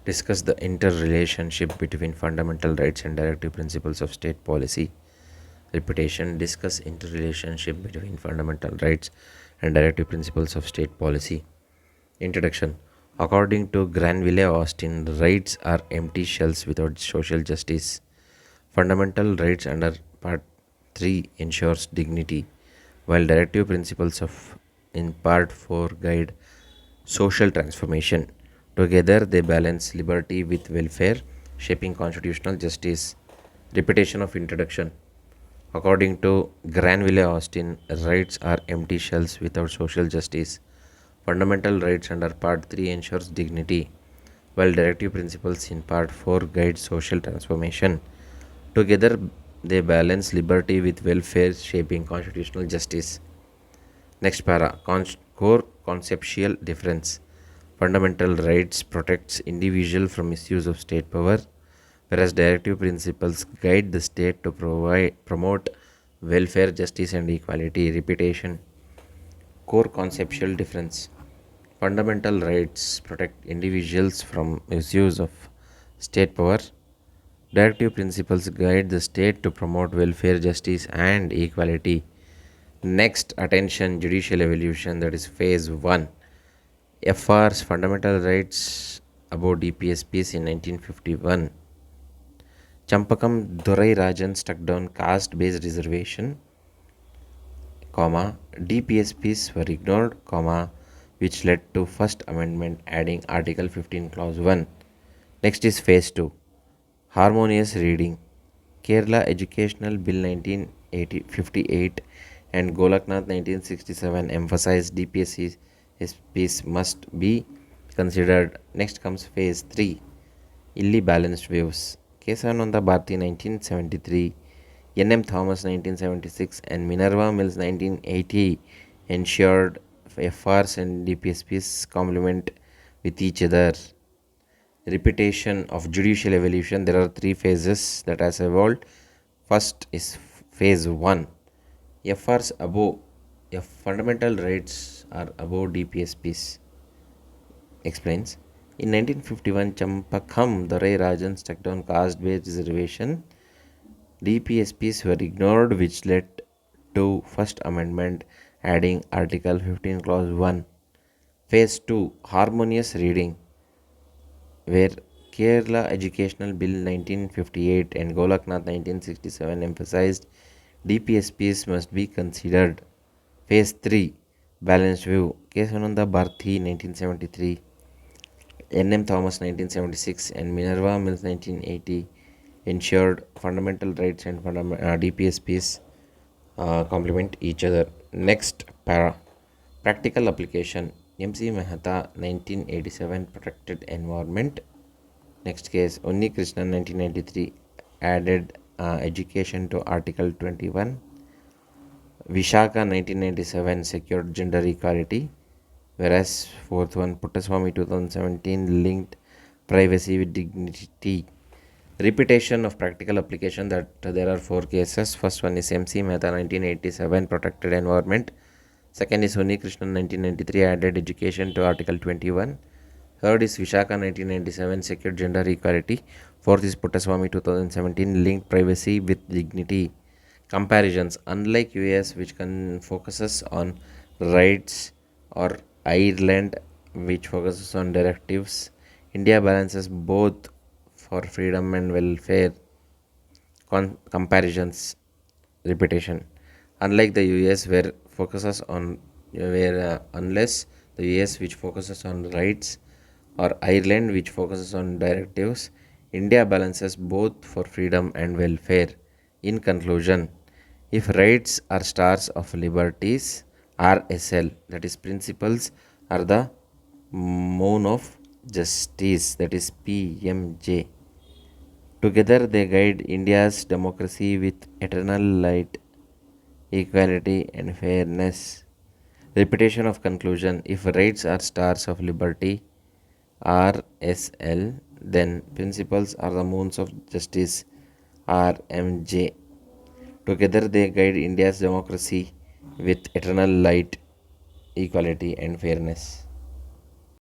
Discuss the interrelationship between fundamental rights and directive principles of state policy. Repetition. Discuss interrelationship between fundamental rights and directive principles of state policy. Introduction. According to Granville Austin, rights are empty shells without social justice. Fundamental rights under Part 3 ensures dignity, while directive principles of in Part 4 guide social transformation. Together, they balance liberty with welfare, shaping constitutional justice. Repetition of introduction. According to Granville Austin, rights are empty shells without social justice. Fundamental rights under Part 3 ensures dignity, while directive principles in Part 4 guide social transformation. Together, they balance liberty with welfare, shaping constitutional justice. Next para. Core conceptual difference. Fundamental rights protects individual from misuse of state power, whereas directive principles guide the state to promote welfare, justice, and equality. Repetition. Core conceptual difference. Fundamental rights protect individuals from misuse of state power. Directive principles guide the state to promote welfare, justice, and equality. Next, attention, judicial evolution, that is phase 1. FR's fundamental rights above DPSPs in 1951. Champakam Durai Rajan struck down caste based reservation, DPSPs were ignored, which led to First Amendment adding Article 15 Clause 1. Next is phase 2. Harmonious reading. Kerala Educational Bill 1958 and Golaknath 1967 emphasized DPSPs must be considered. Next comes phase 3. Illy balanced views. Kesavananda Bharti 1973, N.M. Thomas 1976 and Minerva Mills 1980 ensured FRs and DPSPs complement with each other. Repetition of judicial evolution. There are 3 phases that has evolved. First is phase 1. FRs above fundamental rights are above DPSPs. Explains. In 1951, Champakam Durai Rajan struck down caste-based reservation. DPSPs were ignored, which led to First Amendment adding Article 15 Clause 1. Phase 2. Harmonious reading, where Kerala Educational Bill 1958 and Golaknath 1967 emphasized DPSPs must be considered. Phase 3. Balanced view. Kesavananda Bharti 1973, N.M. Thomas 1976 and Minerva Mills 1980 ensured fundamental rights and DPSPs complement each other. Next para. Practical application. M.C. Mehta 1987 protected environment. Next case. Unni Krishnan 1993 added education to Article 21. Vishaka 1997 secured gender equality, whereas fourth one, Puttaswamy 2017 linked privacy with dignity. Repetition of practical application, that there are 4 cases. First one is MC Mehta 1987 protected environment. Second is Unni Krishnan 1993 added education to Article 21. Third is Vishaka 1997 secured gender equality. Fourth is Puttaswamy 2017 linked privacy with dignity. Comparisons. Unlike US, which focuses on rights, or Ireland, which focuses on directives, India balances both for freedom and welfare. Comparisons. Repetition. Unlike the US, where focuses on unless the US, which focuses on rights, or Ireland, which focuses on directives, India balances both for freedom and welfare. In conclusion, if rights are stars of liberties, RSL, that is principles, are the moon of justice, that is PMJ. Together they guide India's democracy with eternal light, equality, and fairness. Repetition of conclusion. If rights are stars of liberty, RSL, then principles are the moons of justice, RMJ. Together they guide India's democracy with eternal light, equality, and fairness.